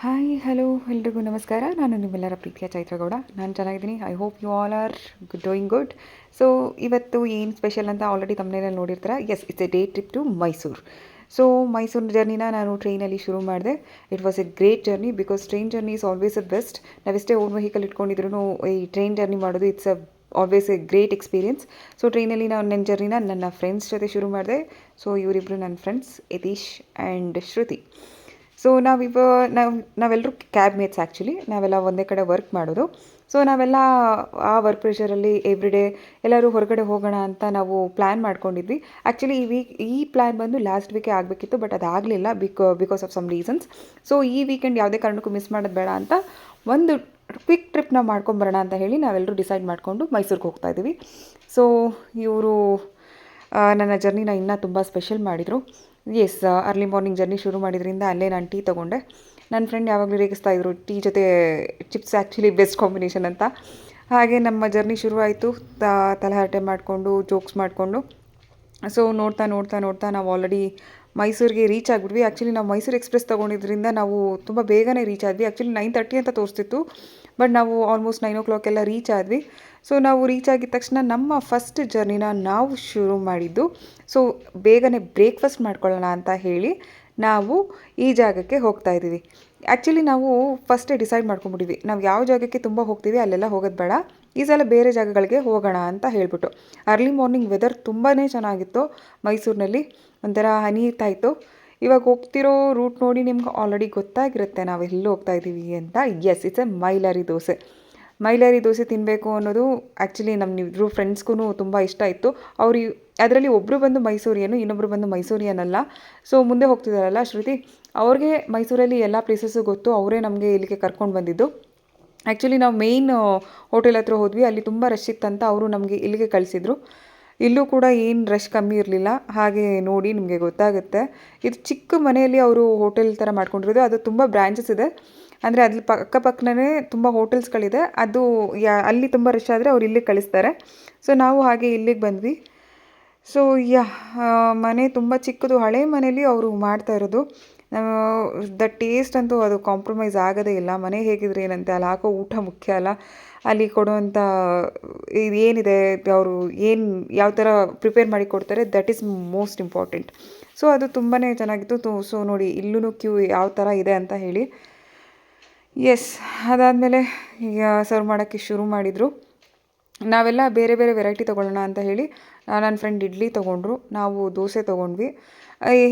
Hi hello ಎಲ್ರಿಗೂ ನಮಸ್ಕಾರ. ನಾನು ನಿಮ್ಮೆಲ್ಲರ ಪ್ರೀತಿಯ ಚೈತ್ರಗೌಡ. ನಾನು ಚೆನ್ನಾಗಿದ್ದೀನಿ. I hope you all are doing good. So ಇವತ್ತು ಏನು ಸ್ಪೆಷಲ್ ಅಂತ ಆಲ್ರೆಡಿ ತಮ್ಮನೇಲಿ ನೋಡಿರ್ತಾರೆ. Yes, it's a day trip to Mysuru. So Mysuru ಜರ್ನಿನ ನಾನು ಟ್ರೈನಲ್ಲಿ ಶುರು ಮಾಡಿದೆ. It was a great journey because train journey is always a best. ನಾವೆಷ್ಟೇ ಓನ್ ವೆಹಿಕಲ್ ಇಟ್ಕೊಂಡಿದ್ರು ಈ ಟ್ರೈನ್ ಜರ್ನಿ ಮಾಡೋದು it's always a great experience. So ಟ್ರೈನಲ್ಲಿ ನಾನು ನನ್ನ ಜರ್ನಿನ ನನ್ನ ಫ್ರೆಂಡ್ಸ್ ಜೊತೆ ಶುರು ಮಾಡಿದೆ. ಸೊ ಇವರಿಬ್ಬರು ನನ್ನ friends Yatish and Shruti. So ನಾವೆಲ್ಲರೂ ಕ್ಯಾಬ್ ಮೇಟ್ಸ್. ಆ್ಯಕ್ಚುಲಿ ನಾವೆಲ್ಲ ಒಂದೇ ಕಡೆ ವರ್ಕ್ ಮಾಡೋದು. ಸೊ ನಾವೆಲ್ಲ ಆ ವರ್ಕ್ ಪ್ರೆಷರಲ್ಲಿ ಎವ್ರಿಡೇ ಎಲ್ಲರೂ ಹೊರಗಡೆ ಹೋಗೋಣ ಅಂತ ನಾವು ಪ್ಲ್ಯಾನ್ ಮಾಡ್ಕೊಂಡಿದ್ವಿ. ಆ್ಯಕ್ಚುಲಿ ಈ ಪ್ಲ್ಯಾನ್ ಬಂದು ಲಾಸ್ಟ್ ವೀಕೇ ಆಗಬೇಕಿತ್ತು, ಬಟ್ ಅದಾಗಲಿಲ್ಲ because of some reasons. So ಈ ವೀಕೆಂಡ್ ಯಾವುದೇ ಕಾರಣಕ್ಕೂ ಮಿಸ್ ಮಾಡೋದು ಬೇಡ ಅಂತ ಒಂದು ಕ್ವಿಕ್ ಟ್ರಿಪ್ ನಾವು ಮಾಡ್ಕೊಂಬರೋಣ ಅಂತ ಹೇಳಿ ನಾವೆಲ್ಲರೂ ಡಿಸೈಡ್ ಮಾಡಿಕೊಂಡು ಮೈಸೂರಿಗೆ ಹೋಗ್ತಾ ಇದ್ದೀವಿ. ಸೊ ಇವರು ನನ್ನ ಜರ್ನಿನ ಇನ್ನೂ ತುಂಬ ಸ್ಪೆಷಲ್ ಮಾಡಿದರು. ಎಸ್, ಅರ್ಲಿ ಮಾರ್ನಿಂಗ್ ಜರ್ನಿ ಶುರು ಮಾಡಿದ್ರಿಂದ ಅಲ್ಲೇ ನಾನು ಟೀ ತೊಗೊಂಡೆ. ನನ್ನ ಫ್ರೆಂಡ್ ಯಾವಾಗಲೂ ರೇಗಿಸ್ತಾಯಿದ್ರು ಟೀ ಜೊತೆ ಚಿಪ್ಸ್ ಆ್ಯಕ್ಚುಲಿ ಬೆಸ್ಟ್ ಕಾಂಬಿನೇಷನ್ ಅಂತ. ಹಾಗೆ ನಮ್ಮ ಜರ್ನಿ ಶುರುವಾಯಿತು. ತಲಹರಟೆ ಮಾಡಿಕೊಂಡು ಜೋಕ್ಸ್ ಮಾಡಿಕೊಂಡು. ಸೊ ನೋಡ್ತಾ ನೋಡ್ತಾ ನೋಡ್ತಾ ನಾವು ಆಲ್ರೆಡಿ ಮೈಸೂರಿಗೆ ರೀಚ್ ಆಗಿಬಿಟ್ವಿ. ಆ್ಯಕ್ಚುಲಿ ನಾವು ಮೈಸೂರು ಎಕ್ಸ್ಪ್ರೆಸ್ ತೊಗೊಂಡಿದ್ರಿಂದ ನಾವು ತುಂಬ ಬೇಗನೆ ರೀಚ್ ಆದ್ವಿ. ಆ್ಯಕ್ಚುಲಿ 9:30 ಅಂತ ತೋರಿಸ್ತಿತ್ತು, ಬಟ್ ನಾವು ಆಲ್ಮೋಸ್ಟ್ 9 o'clock ಎಲ್ಲ ರೀಚ್ ಆದ್ವಿ. ಸೊ ನಾವು ರೀಚ್ ಆಗಿದ ತಕ್ಷಣ ನಮ್ಮ ಫಸ್ಟ್ ಜರ್ನಿನ ನಾವು ಶುರು ಮಾಡಿದ್ದು. ಸೊ ಬೇಗನೆ ಬ್ರೇಕ್ಫಾಸ್ಟ್ ಮಾಡ್ಕೊಳ್ಳೋಣ ಅಂತ ಹೇಳಿ ನಾವು ಈ ಜಾಗಕ್ಕೆ ಹೋಗ್ತಾ ಇದ್ದೀವಿ. ಆ್ಯಕ್ಚುಲಿ ನಾವು ಫಸ್ಟೇ ಡಿಸೈಡ್ ಮಾಡ್ಕೊಂಬಿಟ್ಟಿದ್ವಿ, ನಾವು ಯಾವ ಜಾಗಕ್ಕೆ ತುಂಬ ಹೋಗ್ತೀವಿ ಅಲ್ಲೆಲ್ಲ ಹೋಗೋದು ಬೇಡ, ಈ ಸಲ ಬೇರೆ ಜಾಗಗಳಿಗೆ ಹೋಗೋಣ ಅಂತ ಹೇಳ್ಬಿಟ್ಟು. ಅರ್ಲಿ ಮಾರ್ನಿಂಗ್ ವೆದರ್ ತುಂಬಾ ಚೆನ್ನಾಗಿತ್ತು ಮೈಸೂರಿನಲ್ಲಿ. ಒಂಥರ ಹನಿತಾಯಿತು. ಇವಾಗ ಹೋಗ್ತಿರೋ ರೂಟ್ ನೋಡಿ ನಿಮ್ಗೆ ಆಲ್ರೆಡಿ ಗೊತ್ತಾಗಿರುತ್ತೆ ನಾವು ಎಲ್ಲಿ ಹೋಗ್ತಾ ಇದ್ದೀವಿ ಅಂತ. Yes, it's a Mylari dosa. Mylari dosa ತಿನ್ನಬೇಕು ಅನ್ನೋದು ಆ್ಯಕ್ಚುಲಿ ನಮ್ಮಿಬ್ರು ಫ್ರೆಂಡ್ಸ್ಗೂ ತುಂಬ ಇಷ್ಟ ಇತ್ತು. ಅವರು ಅದರಲ್ಲಿ ಒಬ್ಬರು ಬಂದು ಮೈಸೂರಿಯನು, ಇನ್ನೊಬ್ಬರು ಬಂದು ಮೈಸೂರಿಯನಲ್ಲ. ಸೊ ಮುಂದೆ ಹೋಗ್ತಿದ್ದಾರಲ್ಲ ಶ್ರುತಿ, ಅವ್ರಿಗೆ ಮೈಸೂರಲ್ಲಿ ಎಲ್ಲ ಪ್ಲೇಸಸ್ಸು ಗೊತ್ತು. ಅವರೇ ನಮಗೆ ಇಲ್ಲಿಗೆ ಕರ್ಕೊಂಡು ಬಂದಿದ್ದು. ಆ್ಯಕ್ಚುಲಿ ನಾವು ಮೇಯ್ನ್ ಹೋಟೆಲ್ ಹತ್ರ ಹೋದ್ವಿ, ಅಲ್ಲಿ ತುಂಬ ರಶ್ ಇತ್ತಂತ ಅವರು ನಮಗೆ ಇಲ್ಲಿಗೆ ಕಳಿಸಿದ್ರು. ಇಲ್ಲೂ ಕೂಡ ಏನು ರಶ್ ಕಮ್ಮಿ ಇರಲಿಲ್ಲ. ಹಾಗೆ ನೋಡಿ ನಿಮಗೆ ಗೊತ್ತಾಗುತ್ತೆ. ಇದು ಚಿಕ್ಕ ಮನೆಯಲ್ಲಿ ಅವರು ಹೋಟೆಲ್ ಥರ ಮಾಡ್ಕೊಂಡಿರೋದು. ಅದು ತುಂಬ ಬ್ರ್ಯಾಂಚಸ್ ಇದೆ. ಅಂದರೆ ಅದ್ರ ಅಕ್ಕಪಕ್ಕನೇ ತುಂಬ ಹೋಟೆಲ್ಸ್ಗಳಿದೆ. ಅದು ಅಲ್ಲಿ ತುಂಬ ರಶ್ ಆದರೆ ಅವ್ರು ಇಲ್ಲಿಗೆ ಕಳಿಸ್ತಾರೆ. ಸೊ ನಾವು ಹಾಗೆ ಇಲ್ಲಿಗೆ ಬಂದ್ವಿ. ಸೊ ಮನೆ ತುಂಬ ಚಿಕ್ಕದು, ಹಳೆ ಮನೇಲಿ ಅವರು ಮಾಡ್ತಾ ಇರೋದು. ದ ಟೇಸ್ಟ್ ಅಂತೂ ಅದು ಕಾಂಪ್ರಮೈಸ್ ಆಗೋದೇ ಇಲ್ಲ. ಮನೆ ಹೇಗಿದ್ರೆ ಏನಂತೆ, ಅಲ್ಲಿ ಹಾಕೋ ಊಟ ಮುಖ್ಯ ಅಲ್ಲ, ಅಲ್ಲಿ ಕೊಡುವಂಥ ಏನಿದೆ, ಅವರು ಯಾವ ಥರ ಪ್ರಿಪೇರ್ ಮಾಡಿ ಕೊಡ್ತಾರೆ, that is most important. So ಅದು ತುಂಬಾ ಚೆನ್ನಾಗಿತ್ತು. ಸೊ ನೋಡಿ ಇಲ್ಲೂ ಕ್ಯೂ ಯಾವ ಥರ ಇದೆ ಅಂತ ಹೇಳಿ. ಎಸ್, ಅದಾದಮೇಲೆ ಈಗ ಸರ್ವ್ ಮಾಡೋಕ್ಕೆ ಶುರು ಮಾಡಿದರು. ನಾವೆಲ್ಲ ಬೇರೆ ಬೇರೆ ವೆರೈಟಿ ತೊಗೊಳ್ಳೋಣ ಅಂತ ಹೇಳಿ ನನ್ನ ಫ್ರೆಂಡ್ ಇಡ್ಲಿ ತೊಗೊಂಡ್ರು, ನಾವು ದೋಸೆ ತೊಗೊಂಡ್ವಿ.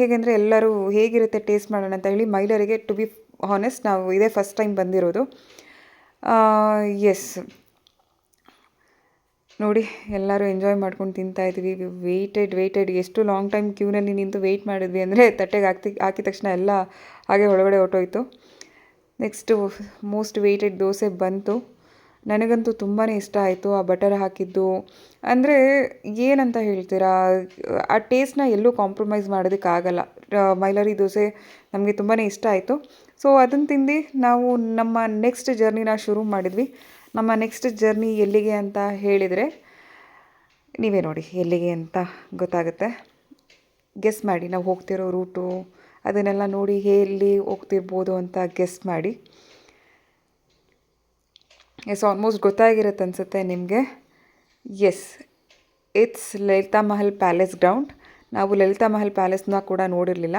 ಹೇಗೆಂದರೆ ಎಲ್ಲರೂ ಹೇಗಿರುತ್ತೆ ಟೇಸ್ಟ್ ಮಾಡೋಣ ಅಂತ ಹೇಳಿ ಮೈಲಾರಿಗೆ, ಟು ಬಿ ಹಾನೆಸ್ಟ್ ನಾವು ಇದೇ ಫಸ್ಟ್ ಟೈಮ್ ಬಂದಿರೋದು. ಎಸ್, ನೋಡಿ ಎಲ್ಲರೂ ಎಂಜಾಯ್ ಮಾಡ್ಕೊಂಡು ತಿಂತಾಯಿದ್ವಿ. ವೆಯ್ಟೆಡ್ ಎಷ್ಟು ಲಾಂಗ್ ಟೈಮ್ ಕ್ಯೂನಲ್ಲಿ ನಿಂತು ವೆಯ್ಟ್ ಮಾಡಿದ್ವಿ ಅಂದರೆ ತಟ್ಟೆಗೆ ಹಾಕಿದ ತಕ್ಷಣ ಎಲ್ಲ ಹಾಗೆ ಒಳಗಡೆ ಹೊರಟೋಯ್ತು. ನೆಕ್ಸ್ಟು ಮೋಸ್ಟ್ ವೆಯ್ಟೆಡ್ ದೋಸೆ ಬಂತು. ನನಗಂತೂ ತುಂಬಾ ಇಷ್ಟ ಆಯಿತು ಆ ಬಟರ್ ಹಾಕಿದ್ದು. ಅಂದರೆ ಏನಂತ ಹೇಳ್ತೀರಾ, ಆ ಟೇಸ್ಟ್ನ ಎಲ್ಲೂ ಕಾಂಪ್ರಮೈಸ್ ಮಾಡೋದಕ್ಕಾಗಲ್ಲ. ಮೈಲಾರಿ ದೋಸೆ ನಮಗೆ ತುಂಬಾ ಇಷ್ಟ ಆಯಿತು. ಸೊ ಅದನ್ನು ತಿಂದು ನಾವು ನಮ್ಮ ನೆಕ್ಸ್ಟ್ ಜರ್ನಿನ ಶುರು ಮಾಡಿದ್ವಿ. ನಮ್ಮ ನೆಕ್ಸ್ಟ್ ಜರ್ನಿ ಎಲ್ಲಿಗೆ ಅಂತ ಹೇಳಿದರೆ ನೀವೇ ನೋಡಿ ಎಲ್ಲಿಗೆ ಅಂತ ಗೊತ್ತಾಗುತ್ತೆ. ಗೆಸ್ ಮಾಡಿ, ನಾವು ಹೋಗ್ತಿರೋ ರೂಟು ಅದನ್ನೆಲ್ಲ ನೋಡಿ ಎಲ್ಲಿ ಹೋಗ್ತಿರ್ಬೋದು ಅಂತ ಗೆಸ್ ಮಾಡಿ. ಎಸ್, ಆಲ್ಮೋಸ್ಟ್ ಗೊತ್ತಾಗಿರುತ್ತೆ ಅನಿಸುತ್ತೆ ನಿಮಗೆ. Yes, it's Lalitha Mahal palace ground. ನಾವು ಲಲಿತಾ ಮಹಲ್ ಪ್ಯಾಲೇಸ್ನ ಕೂಡ ನೋಡಿರಲಿಲ್ಲ,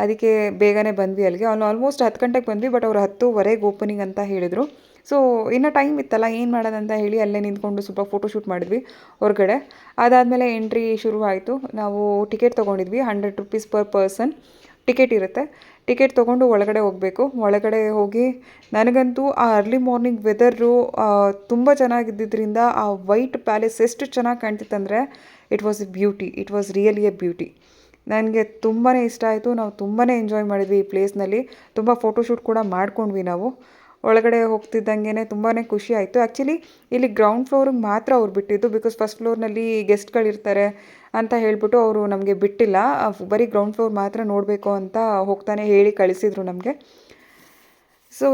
ಅದಕ್ಕೆ ಬೇಗನೆ ಬಂದ್ವಿ ಅಲ್ಲಿಗೆ. ಆಲ್ಮೋಸ್ಟ್ 10 ಗಂಟೆಗೆ ಬಂದ್ವಿ, ಬಟ್ ಅವರು 10:15 ಓಪನಿಂಗ್ ಅಂತ ಹೇಳಿದರು. ಸೊ ಇನ್ನೂ ಟೈಮ್ ಇತ್ತಲ್ಲ, ಏನು ಮಾಡೋದಂತ ಹೇಳಿ ಅಲ್ಲೇ ನಿಂತ್ಕೊಂಡು ಸ್ವಲ್ಪ ಫೋಟೋಶೂಟ್ ಮಾಡಿದ್ವಿ ಹೊರಗಡೆ. ಅದಾದಮೇಲೆ ಎಂಟ್ರಿ ಶುರು ಆಯಿತು. ನಾವು ಟಿಕೆಟ್ ತೊಗೊಂಡಿದ್ವಿ. 100 rupees ಪರ್ ಪರ್ಸನ್ ಟಿಕೆಟ್ ಇರುತ್ತೆ. ಟಿಕೆಟ್ ತೊಗೊಂಡು ಒಳಗಡೆ ಹೋಗಬೇಕು. ಒಳಗಡೆ ಹೋಗಿ ನನಗಂತೂ ಆ ಅರ್ಲಿ ಮಾರ್ನಿಂಗ್ ವೆದರು ತುಂಬ ಚೆನ್ನಾಗಿದ್ದರಿಂದ ಆ ವೈಟ್ ಪ್ಯಾಲೇಸ್ ಎಷ್ಟು ಚೆನ್ನಾಗಿ ಕಾಣ್ತಿತ್ತಂದರೆ it was a beauty. It was really a beauty. ನನಗೆ ತುಂಬಾ ಇಷ್ಟ ಆಯಿತು. ನಾವು ತುಂಬಾ ಎಂಜಾಯ್ ಮಾಡಿದ್ವಿ ಈ ಪ್ಲೇಸ್ನಲ್ಲಿ. ತುಂಬ ಫೋಟೋಶೂಟ್ ಕೂಡ ಮಾಡ್ಕೊಂಡ್ವಿ ನಾವು. ಒಳಗಡೆ ಹೋಗ್ತಿದ್ದಂಗೆ ತುಂಬಾ ಖುಷಿ ಆಯಿತು. ಆ್ಯಕ್ಚುಲಿ ಇಲ್ಲಿ ಗ್ರೌಂಡ್ ಫ್ಲೋರಿಗೆ ಮಾತ್ರ ಅವ್ರು ಬಿಟ್ಟಿದ್ದು, ಬಿಕಾಸ್ ಫಸ್ಟ್ ಫ್ಲೋರ್ನಲ್ಲಿ ಗೆಸ್ಟ್ಗಳಿರ್ತಾರೆ ಅಂತ ಹೇಳ್ಬಿಟ್ಟು ಅವರು ನಮಗೆ ಬಿಟ್ಟಿಲ್ಲ. ಬರೀ ಗ್ರೌಂಡ್ ಫ್ಲೋರ್ ಮಾತ್ರ ನೋಡಬೇಕು ಅಂತ ಹೋಗ್ತಾನೆ ಹೇಳಿ ಕಳಿಸಿದರು ನಮಗೆ. ಸೊ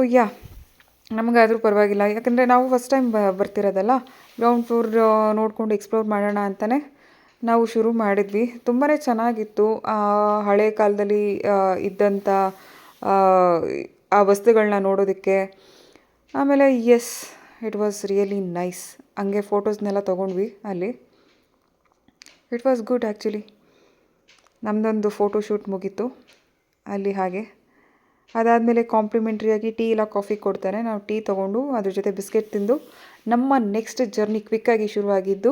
ನಮಗಾದರೂ ಪರವಾಗಿಲ್ಲ, ಯಾಕಂದರೆ ನಾವು ಫಸ್ಟ್ ಟೈಮ್ ಬರ್ತಿರೋದಲ್ಲ. ಗ್ರೌಂಡ್ ಫ್ಲೋರ್ ನೋಡಿಕೊಂಡು ಎಕ್ಸ್ಪ್ಲೋರ್ ಮಾಡೋಣ ಅಂತಲೇ ನಾವು ಶುರು ಮಾಡಿದ್ವಿ. ತುಂಬಾ ಚೆನ್ನಾಗಿತ್ತು. ಹಳೆ ಕಾಲದಲ್ಲಿ ಇದ್ದಂಥ ಆ ವಸ್ತುಗಳನ್ನ ನೋಡೋದಕ್ಕೆ. ಆಮೇಲೆ yes, it was really nice. ಹಂಗೆ ಫೋಟೋಸ್ನೆಲ್ಲ ತೊಗೊಂಡ್ವಿ ಅಲ್ಲಿ. It was good actually. ನಮ್ಮದೊಂದು ಫೋಟೋ ಶೂಟ್ ಮುಗೀತು ಅಲ್ಲಿ. ಹಾಗೆ ಅದಾದಮೇಲೆ ಕಾಂಪ್ಲಿಮೆಂಟ್ರಿಯಾಗಿ ಟೀ ಇಲ್ಲ ಕಾಫಿ ಕೊಡ್ತಾರೆ. ನಾವು ಟೀ ತೊಗೊಂಡು ಅದ್ರ ಜೊತೆ ಬಿಸ್ಕೆಟ್ ತಿಂದು ನಮ್ಮ ನೆಕ್ಸ್ಟ್ ಜರ್ನಿ ಕ್ವಿಕ್ಕಾಗಿ ಶುರುವಾಗಿದ್ದು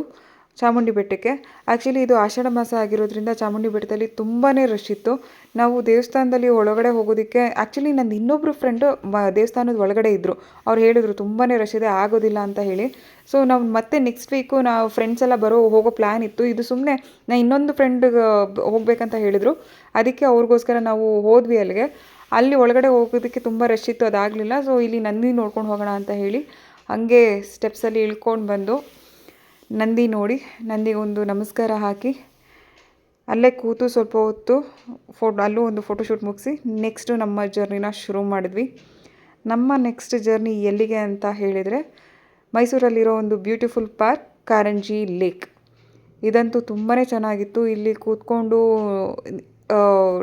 ಚಾಮುಂಡಿ ಬೆಟ್ಟಕ್ಕೆ. ಆ್ಯಕ್ಚುಲಿ ಇದು ಆಷಾಢ ಮಾಸ ಆಗಿರೋದ್ರಿಂದ ಚಾಮುಂಡಿ ಬೆಟ್ಟದಲ್ಲಿ ತುಂಬಾ ರಶ್ ಇತ್ತು. ನಾವು ದೇವಸ್ಥಾನದಲ್ಲಿ ಒಳಗಡೆ ಹೋಗೋದಕ್ಕೆ, ಆ್ಯಕ್ಚುಲಿ ನಂದು ಇನ್ನೊಬ್ಬರು ಫ್ರೆಂಡು ದೇವಸ್ಥಾನದ ಒಳಗಡೆ ಇದ್ದರು. ಅವ್ರು ಹೇಳಿದರು ತುಂಬಾ ರಶ್ ಇದೆ, ಆಗೋದಿಲ್ಲ ಅಂತ ಹೇಳಿ. ಸೊ ನಾವು ಮತ್ತೆ ನೆಕ್ಸ್ಟ್ ವೀಕು ನಾವು ಫ್ರೆಂಡ್ಸ್ ಎಲ್ಲ ಹೋಗೋ ಪ್ಲ್ಯಾನ್ ಇತ್ತು. ಇದು ಸುಮ್ಮನೆ ನಾನು ಇನ್ನೊಂದು ಫ್ರೆಂಡ್ಗೆ ಹೋಗ್ಬೇಕಂತ ಹೇಳಿದರು, ಅದಕ್ಕೆ ಅವ್ರಿಗೋಸ್ಕರ ನಾವು ಹೋದ್ವಿ ಅಲ್ಲಿಗೆ. ಅಲ್ಲಿ ಒಳಗಡೆ ಹೋಗೋದಕ್ಕೆ ತುಂಬ ರಶ್ ಇತ್ತು, ಅದಾಗಲಿಲ್ಲ. ಸೊ ಇಲ್ಲಿ ನಂದಿ ನೋಡ್ಕೊಂಡು ಹೋಗೋಣ ಅಂತ ಹೇಳಿ ಹಾಗೆ ಸ್ಟೆಪ್ಸಲ್ಲಿ ಇಳ್ಕೊಂಡು ಬಂದು ನಂದಿ ನೋಡಿ, ನಂದಿಗೊಂದು ನಮಸ್ಕಾರ ಹಾಕಿ ಅಲ್ಲೇ ಕೂತು ಸ್ವಲ್ಪ ಹೊತ್ತು ಅಲ್ಲೂ ಒಂದು ಫೋಟೋಶೂಟ್ ಮುಗಿಸಿ ನೆಕ್ಸ್ಟು ನಮ್ಮ ಜರ್ನಿನ ಶುರು ಮಾಡಿದ್ವಿ. ನಮ್ಮ ನೆಕ್ಸ್ಟ್ ಜರ್ನಿ ಎಲ್ಲಿಗೆ ಅಂತ ಹೇಳಿದರೆ, ಮೈಸೂರಲ್ಲಿರೋ ಒಂದು ಬ್ಯೂಟಿಫುಲ್ ಪಾರ್ಕ್ ಕಾರಂಜಿ ಲೇಕ್. ಇದಂತೂ ತುಂಬಾ ಚೆನ್ನಾಗಿತ್ತು. ಇಲ್ಲಿ ಕೂತ್ಕೊಂಡು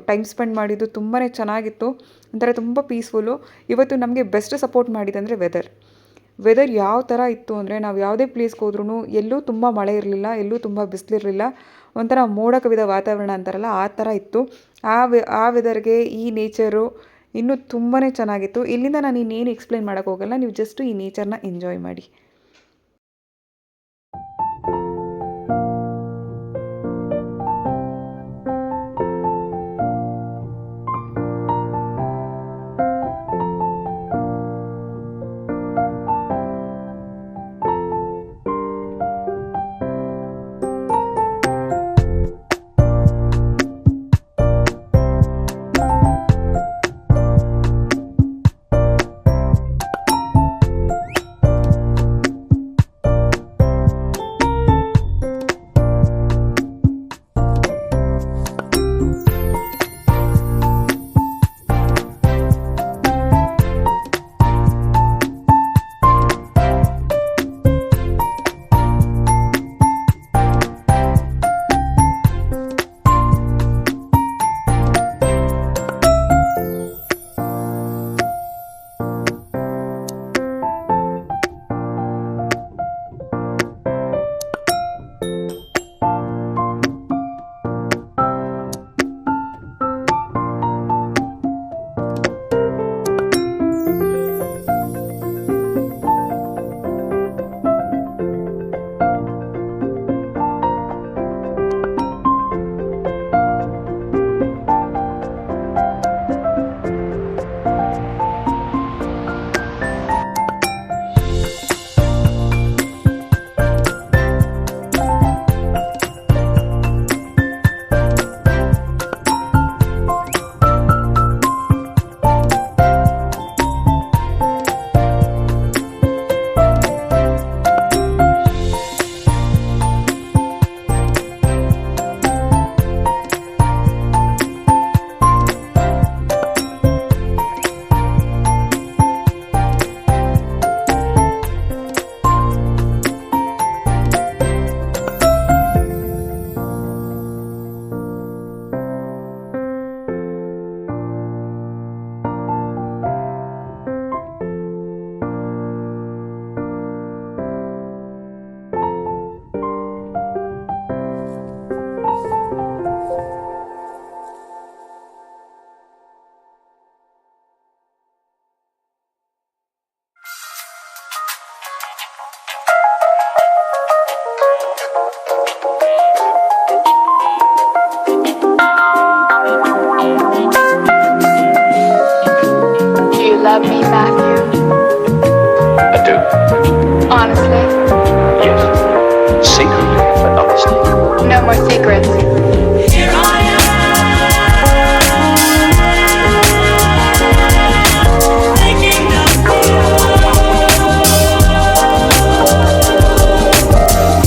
ಟೈಮ್ ಸ್ಪೆಂಡ್ ಮಾಡಿದ್ದು ತುಂಬಾ ಚೆನ್ನಾಗಿತ್ತು. ಒಂಥರ ತುಂಬ ಪೀಸ್ಫುಲ್ಲು. ಇವತ್ತು ನಮಗೆ ಬೆಸ್ಟ್ ಸಪೋರ್ಟ್ ಮಾಡಿದಂದರೆ ವೆದರ್ ಯಾವ ಥರ ಇತ್ತು ಅಂದರೆ, ನಾವು ಯಾವುದೇ ಪ್ಲೇಸ್ಗೆ ಹೋದ್ರೂ ಎಲ್ಲೂ ತುಂಬ ಮಳೆ ಇರಲಿಲ್ಲ, ಎಲ್ಲೂ ತುಂಬ ಬಿಸಿಲಿರಲಿಲ್ಲ. ಒಂಥರ ಮೋಡ ಕವಿದ ವಾತಾವರಣ ಅಂತಾರಲ್ಲ, ಆ ಥರ ಇತ್ತು. ಆ ವೆದರ್ಗೆ ಈ ನೇಚರು ಇನ್ನೂ ತುಂಬಾ ಚೆನ್ನಾಗಿತ್ತು. ಇಲ್ಲಿಂದ ನಾನು ಇನ್ನೇನು ಎಕ್ಸ್ಪ್ಲೇನ್ ಮಾಡೋಕ್ಕೆ ಹೋಗಲ್ಲ, ನೀವು ಜಸ್ಟು ಈ ನೇಚರ್ನ ಎಂಜಾಯ್ ಮಾಡಿ. love me, Matthew? I do. Honestly? Yes. Secretly, but honestly. No more secrets. Here I am, waking up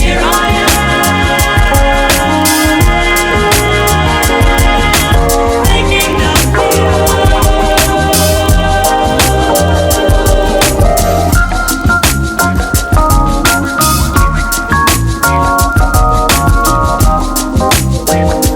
here I am, waking up Wait.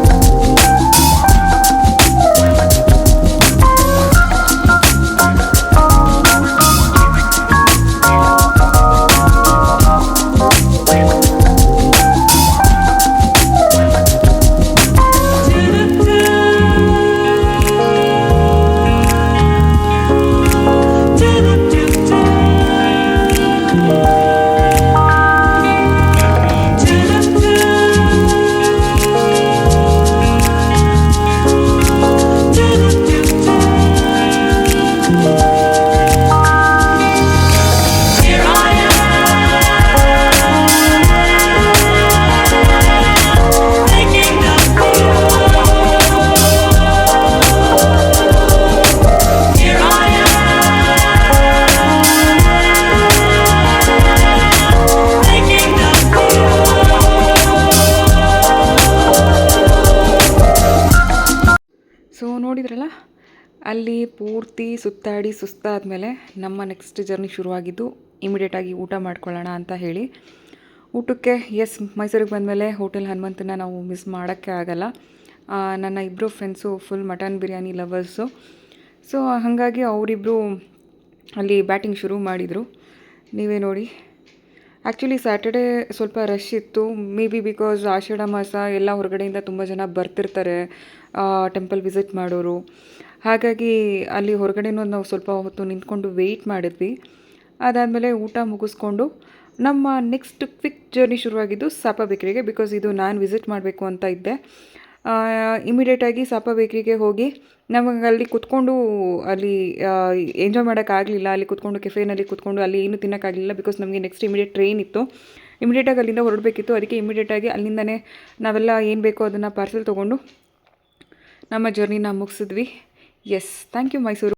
ಪೂರ್ತಿ ಸುತ್ತಾಡಿ ಸುಸ್ತಾದಮೇಲೆ ನಮ್ಮ ನೆಕ್ಸ್ಟ್ ಜರ್ನಿ ಶುರುವಾಗಿದ್ದು ಇಮಿಡಿಯೇಟಾಗಿ ಊಟ ಮಾಡ್ಕೊಳ್ಳೋಣ ಅಂತ ಹೇಳಿ ಊಟಕ್ಕೆ ಮೈಸೂರಿಗೆ ಬಂದಮೇಲೆ ಹೋಟೆಲ್ ಹನುಮಂತನ ನಾವು ಮಿಸ್ ಮಾಡೋಕ್ಕೆ ಆಗಲ್ಲ. ನನ್ನ ಇಬ್ಬರು friends full mutton biryani lovers. So ಹಾಗಾಗಿ ಅವರಿಬ್ಬರು ಅಲ್ಲಿ ಬ್ಯಾಟಿಂಗ್ ಶುರು ಮಾಡಿದರು. ನೀವೇ ನೋಡಿ. ಆ್ಯಕ್ಚುಲಿ ಸ್ಯಾಟರ್ಡೇ ಸ್ವಲ್ಪ ರಶ್ ಇತ್ತು. ಮೇ ಬಿ ಬಿಕಾಸ್ ಆಷಾಢ ಮಾಸ ಎಲ್ಲ ಹೊರಗಡೆಯಿಂದ ತುಂಬ ಜನ ಬರ್ತಿರ್ತಾರೆ ಟೆಂಪಲ್ ವಿಸಿಟ್ ಮಾಡೋರು. ಹಾಗಾಗಿ ಅಲ್ಲಿ ಹೊರಗಡೆನೂ ನಾವು ಸ್ವಲ್ಪ ಹೊತ್ತು ನಿಂತ್ಕೊಂಡು ವೆಯ್ಟ್ ಮಾಡಿದ್ವಿ. ಅದಾದಮೇಲೆ ಊಟ ಮುಗಿಸ್ಕೊಂಡು ನಮ್ಮ ನೆಕ್ಸ್ಟ್ ಕ್ವಿಕ್ ಜರ್ನಿ ಶುರುವಾಗಿದ್ದು ಸಾಪ ಬೇಕ್ರಿಗೆ. ಬಿಕಾಸ್ ಇದು ನಾನು ವಿಸಿಟ್ ಮಾಡಬೇಕು ಅಂತ ಇದ್ದೆ. ಇಮಿಡಿಯೇಟಾಗಿ ಸಾಪ ಬೇಕ್ರಿಗೆ ಹೋಗಿ ನಮಗೆ ಅಲ್ಲಿ ಕುತ್ಕೊಂಡು ಅಲ್ಲಿ ಎಂಜಾಯ್ ಮಾಡೋಕ್ಕಾಗಲಿಲ್ಲ. ಅಲ್ಲಿ ಕುತ್ಕೊಂಡು ಕೆಫೇನಲ್ಲಿ ಕುತ್ಕೊಂಡು ಅಲ್ಲಿ ಏನೂ ತಿನ್ನೋಕ್ಕಾಗಲಿಲ್ಲ. ಬಿಕಾಸ್ ನಮಗೆ ನೆಕ್ಸ್ಟ್ ಇಮಿಡಿಯೇಟ್ ಟ್ರೈನ್ ಇತ್ತು. ಇಮಿಡಿಯೇಟಾಗಿ ಅಲ್ಲಿಂದ ಹೊರಡಬೇಕಿತ್ತು. ಅದಕ್ಕೆ ಇಮಿಡಿಯೇಟಾಗಿ ಅಲ್ಲಿಂದನೇ ನಾವೆಲ್ಲ ಏನು ಬೇಕೋ ಅದನ್ನು ಪಾರ್ಸೆಲ್ ತೊಗೊಂಡು ನಮ್ಮ ಜರ್ನಿನ ಮುಗಿಸಿದ್ವಿ. Thank you Mysuru.